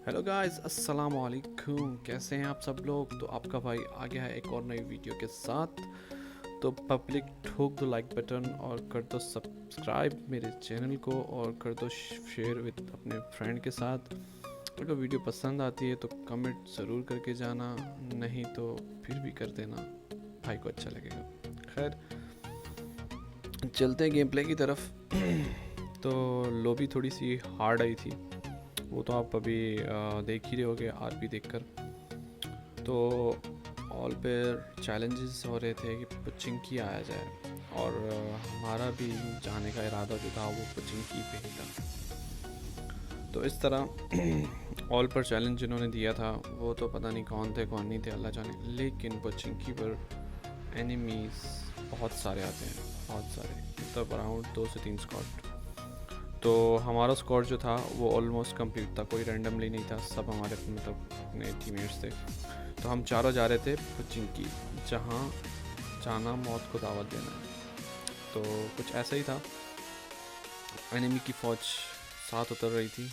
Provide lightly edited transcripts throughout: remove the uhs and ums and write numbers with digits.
Hello guys, अस्सलाम वालेकुम। कैसे हैं आप सब लोग? तो आपका भाई आ गया है एक और नई वीडियो के साथ। तो पब्लिक ठोक दो लाइक बटन और कर दो सब्सक्राइब मेरे चैनल को और कर दो शेयर विद अपने फ्रेंड के साथ। अगर वीडियो पसंद आती है तो कमेंट ज़रूर करके जाना, नहीं तो फिर भी कर देना, भाई को अच्छा लगेगा। खैर, चलते हैं गेम प्ले की तरफ। तो लॉबी थोड़ी सी हार्ड आई थी, वो तो आप अभी देख ही रहे होगे आरपी देखकर। तो ऑल पर चैलेंजेस हो रहे थे कि पुचिंकी आया जाए, और हमारा भी जाने का इरादा जो था वो पुचिंकी पे ही था। तो इस तरह ऑल पर चैलेंज जिन्होंने दिया था वो तो पता नहीं कौन थे कौन नहीं थे, अल्लाह जाने। लेकिन पुचिंकी पर एनिमीज़ बहुत सारे आते हैं, बहुत सारे, मतलब अराउंड 2 से 3 स्क्वाड। तो हमारा स्क्वाड जो था वो ऑलमोस्ट कंप्लीट था, कोई रैंडमली नहीं था, सब हमारे मतलब अपने टीममेट्स थे। तो हम चारों जा रहे थे पुचिंकी, जहाँ जाना मौत को दावत देना है। तो कुछ ऐसा ही था, एनिमी की फ़ौज साथ उतर रही थी,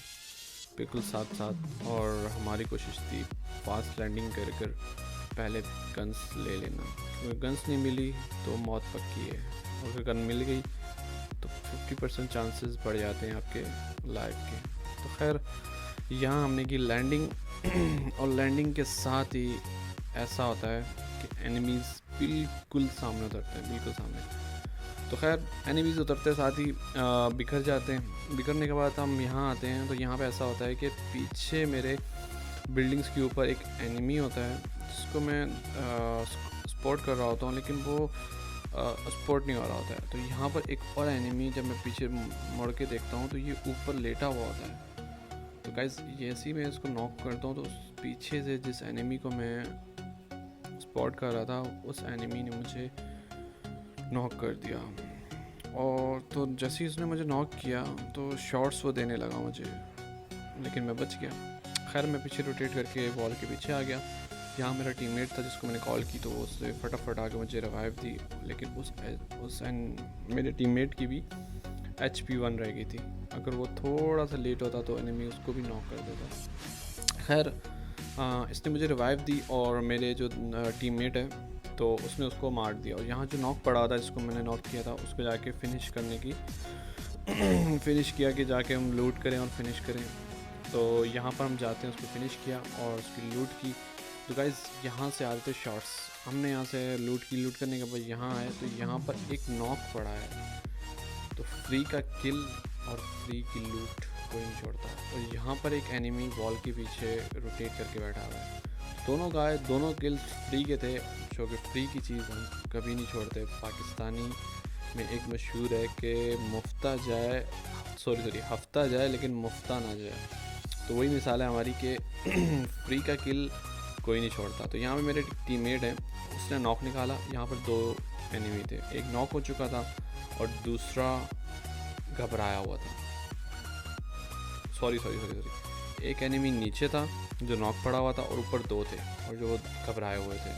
बिल्कुल साथ साथ, और हमारी कोशिश थी फास्ट लैंडिंग कर कर पहले गन्स ले लेना। अगर गन्स नहीं मिली तो मौत पक्की है, और अगर गन मिल गई तो 50% चांसेस बढ़ जाते हैं आपके लाइफ के। तो खैर, यहाँ हमने की लैंडिंग और लैंडिंग के साथ ही ऐसा होता है कि एनिमीज़ बिल्कुल सामने उतरते हैं, बिल्कुल सामने। तो खैर, एनिमीज़ उतरते साथ ही बिखर जाते हैं। बिखरने के बाद हम यहाँ आते हैं, तो यहाँ पे ऐसा होता है कि पीछे मेरे बिल्डिंग्स के ऊपर एक एनिमी होता है जिसको मैं स्पॉट कर रहा होता हूँ, लेकिन वो स्पॉट नहीं हो रहा होता है। तो यहाँ पर एक और एनिमी, जब मैं पीछे मुड़ के देखता हूँ तो ये ऊपर लेटा हुआ होता है। तो गाइस, जैसे ही मैं इसको नॉक करता हूँ तो उस पीछे से जिस एनिमी को मैं स्पॉट कर रहा था उस एनिमी ने मुझे नॉक कर दिया। और तो जैसे ही उसने मुझे नॉक किया तो शॉट्स वो देने लगा मुझे, लेकिन मैं बच गया। खैर, मैं पीछे रोटेट करके वॉल के पीछे आ गया। यहाँ मेरा टीममेट था जिसको मैंने कॉल की, तो उसने फटाफट आके मुझे रिवाइव दी। लेकिन उस मेरे टीममेट की भी HP 1 रह गई थी। अगर वो थोड़ा सा लेट होता तो एनिमी उसको भी नॉक कर देता। खैर, इसने मुझे रिवाइव दी और मेरे जो टीममेट है तो उसने उसको मार दिया। और यहाँ जो नॉक पड़ा था जिसको मैंने नॉक किया था उसको जाके फिनिश करने की फिनिश किया कि जाके हम लूट करें और फिनिश करें। तो यहाँ पर हम जाते हैं, उसको फिनिश किया और उसकी लूट की। तो गाइज़, यहाँ से आ रहे थे शॉट्स, हमने यहाँ से लूट की। लूट करने के बाद यहाँ आए तो यहाँ पर एक नॉक पड़ा है। तो फ्री का किल और फ्री की लूट कोई नहीं छोड़ता। और यहाँ पर एक एनिमी वॉल के पीछे रोटेट करके बैठा हुआ है। दोनों गाय, दोनों किल्स फ्री के थे, जो कि फ्री की चीज़ हम कभी नहीं छोड़ते। पाकिस्तानी में एक मशहूर है कि मुफ्ता जाए, सॉरी हफ्ता जाए लेकिन मुफ्ता ना जाए। तो वही मिसाल है हमारी कि फ्री का किल कोई नहीं छोड़ता। तो यहाँ पे मेरे टीममेट है, उसने नॉक निकाला। यहाँ पर 2 एनिमी थे, एक नॉक हो चुका था और दूसरा घबराया हुआ था। सॉरी, एक एनिमी नीचे था जो नॉक पड़ा हुआ था और ऊपर 2 थे और जो घबराए हुए थे।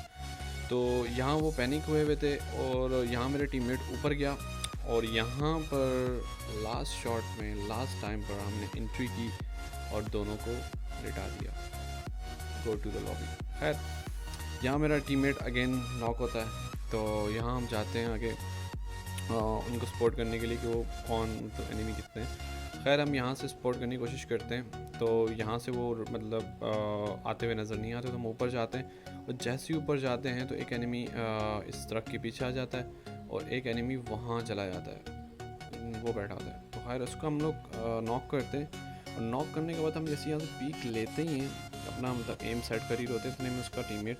तो यहाँ वो पैनिक हुए थे और यहाँ मेरे टीममेट ऊपर गया और यहाँ पर लास्ट शॉट में, लास्ट टाइम पर हमने एंट्री की और दोनों को लिटा दिया। Go to the lobby. खैर, यहाँ मेरा टीममेट अगेन नॉक होता है। तो यहाँ हम जाते हैं आगे उनको सपोर्ट करने के लिए कि वो कौन, मतलब एनिमी कितने हैं। खैर, हम यहाँ से सपोर्ट करने की कोशिश करते हैं। तो यहाँ से वो मतलब आते हुए नज़र नहीं आते, तो हम ऊपर जाते हैं। और जैसे ही ऊपर जाते हैं तो एक एनिमी इस ट्रक के पीछे आ जाता है और एक एनिमी वहाँ चला जाता है, वो बैठा होता है। तो खैर, उसको हम लोग नॉक करते हैं। और नॉक करने के बाद हम जैसे यहाँ से पीक लेते ही हैं, अपना मतलब एम सेट कर ही होते हैं, इतने में उसका टीममेट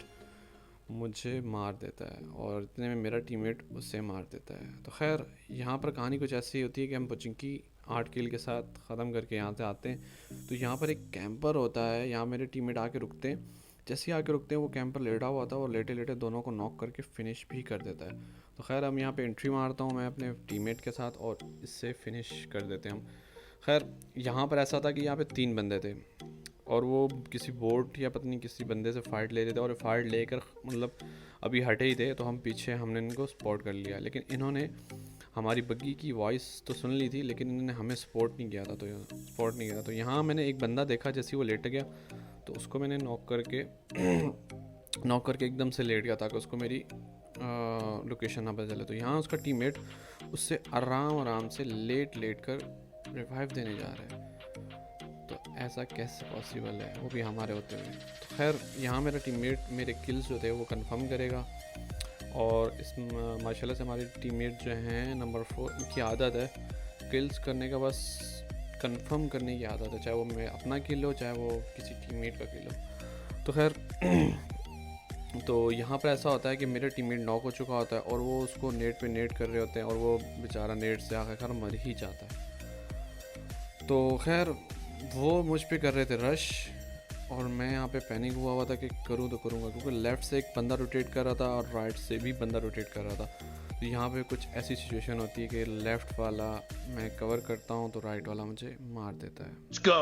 मुझे मार देता है और इतने में मेरा टीममेट उससे मार देता है। तो खैर, यहाँ पर कहानी कुछ ऐसी होती है कि हम पुचिंकी 8 किल के साथ ख़त्म करके यहाँ से आते हैं। तो यहाँ पर एक कैंपर होता है, यहाँ मेरे टीममेट आके रुकते हैं। जैसे ही आके रुकते हैं वो कैंपर लेटा हुआ था और लेटे लेटे दोनों को नॉक करके फिनिश भी कर देता है। तो खैर, हम यहाँ पे एंट्री मारता हूँ मैं अपने टीममेट के साथ और इससे फिनिश कर देते हैं हम। खैर, यहाँ पर ऐसा था कि यहाँ पे 3 बंदे थे और वो किसी बोट या पता नहीं किसी बंदे से फ़ाइट ले रहे थे और फाइट लेकर मतलब अभी हटे ही थे। तो हम पीछे, हमने इनको स्पॉट कर लिया, लेकिन इन्होंने हमारी बग्गी की वॉइस तो सुन ली थी, लेकिन इन्होंने हमें सपोर्ट नहीं किया था। तो यहाँ मैंने एक बंदा देखा, जैसे वो लेट गया तो उसको मैंने नॉक करके एकदम से लेट गया ताकि उसको मेरी लोकेशन ना पता चले। तो यहाँ उसका टीममेट उससे आराम से लेट कर रिवाइव देने जा रहा है। तो ऐसा कैसे पॉसिबल है, वो भी हमारे होते हुए। तो खैर यहाँ मेरा टीममेट मेरे किल्स जो थे वो कंफर्म करेगा। और इस माशाल्लाह से हमारे टीममेट जो हैं नंबर 4, इनकी आदत है किल्स करने का, बस कंफर्म करने की आदत है, चाहे वो मैं अपना किल हो चाहे वो किसी टीममेट का किल हो। तो खैर तो यहाँ पर ऐसा होता है कि मेरा टीममेट नॉक हो चुका होता है और वो उसको नेट पे नेट कर रहे होते हैं और वो बेचारा नेट से आखिरकार मर ही जाता है। तो खैर वो मुझ पे कर रहे थे रश और मैं यहाँ पे पैनिक हुआ था कि करूँ तो करूँगा, क्योंकि लेफ़्ट से एक बंदा रोटेट कर रहा था और राइट से भी बंदा रोटेट कर रहा था। तो यहाँ पे कुछ ऐसी सिचुएशन होती है कि लेफ़्ट वाला मैं कवर करता हूँ तो राइट वाला मुझे मार देता है। Let's go!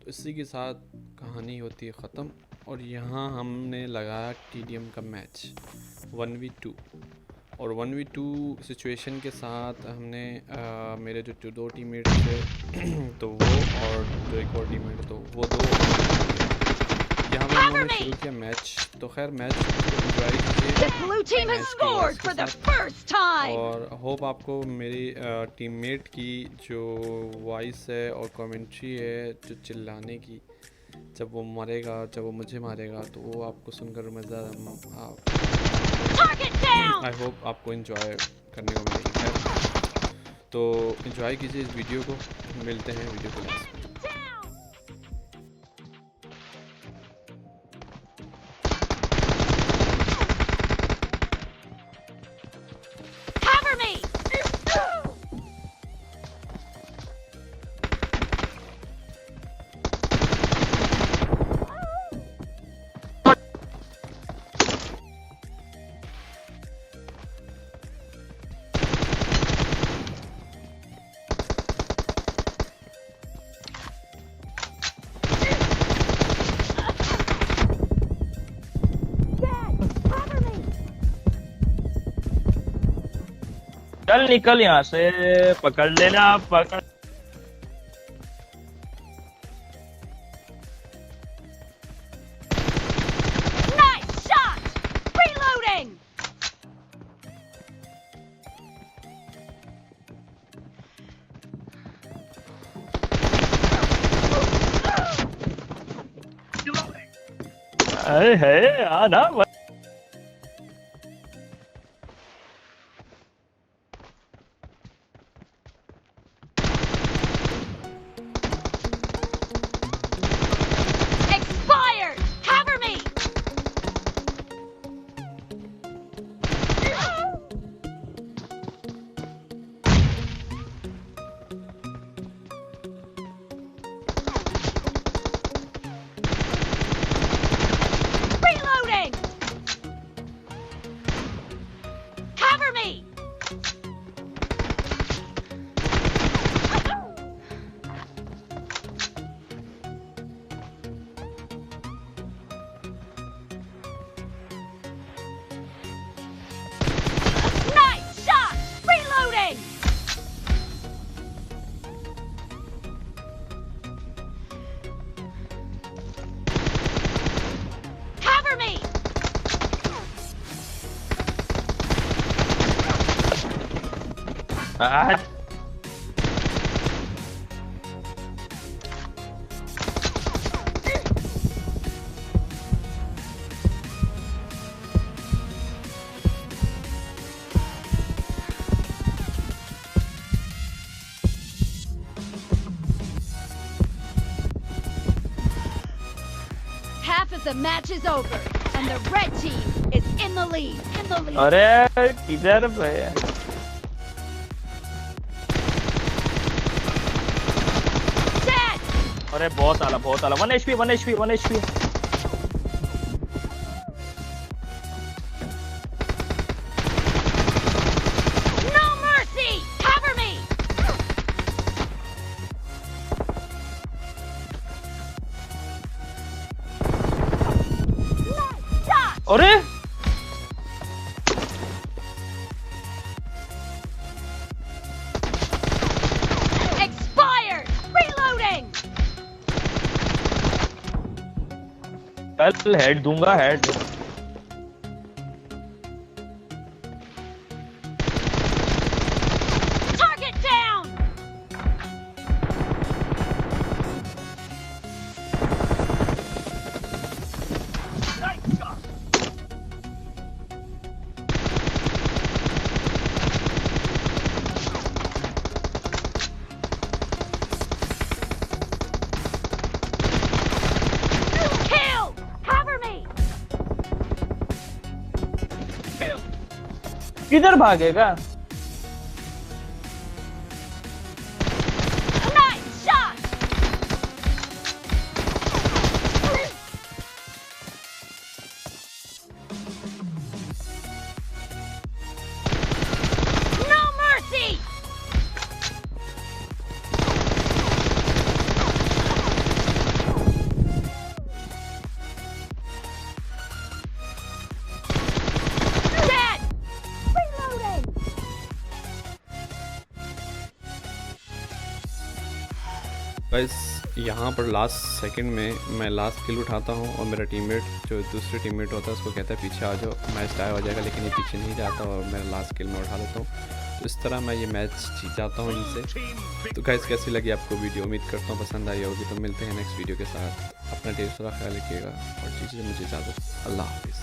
तो इसी के साथ कहानी होती है ख़त्म। और यहाँ हमने लगाया TDM का मैच 1v2, और 1v2 सिचुएशन के साथ हमने मेरे जो दो टीममेट थे तो वो और जो एक और टीममेट तो वो दो यहाँ पे हमने शुरू किया मैच। तो खैर मैच और होप आपको मेरी टीममेट की जो वॉइस है और कमेंट्री है जो चिल्लाने की, जब वो मरेगा, जब वो मुझे मारेगा, तो वो आपको सुनकर मज़ा आई होप आपको एंजॉय करने को मिलेगी। तो एंजॉय कीजिए इस वीडियो को, मिलते हैं वीडियो को लास्ट में। चल निकल यहाँ से, पकड़ लेना, पकड़। Nice shot! Reloading! अरे है आना। Half of the match is over, and the red team is in the lead. अरे किधर पे? अरे बहुत आला 1 HP 1 HP 1 HP। No mercy! Cover me! अरे कल हेड दूंगा head. Target down! Kill! Cover me! किधर भागेगा? Nice shot! No mercy! Dead! Reloading! Guys यहाँ पर लास्ट सेकंड में मैं लास्ट किल उठाता हूँ और मेरा टीममेट जो दूसरे टीममेट होता है उसको कहता है पीछे आ जाओ, मैच टाई हो जाएगा, लेकिन ये पीछे नहीं जाता और मैं लास्ट किल में उठा लेता हूँ। तो इस तरह मैं ये मैच जीत जाता हूँ इनसे। तो गाइस कैसी लगी आपको वीडियो? उम्मीद करता हूँ पसंद आई होगी। तो मिलते हैं नेक्स्ट वीडियो के साथ। अपना ढेर सारा ख्याल रखिएगा और चीज़ें मुझे इजाज़त। अल्लाह हाफिज़।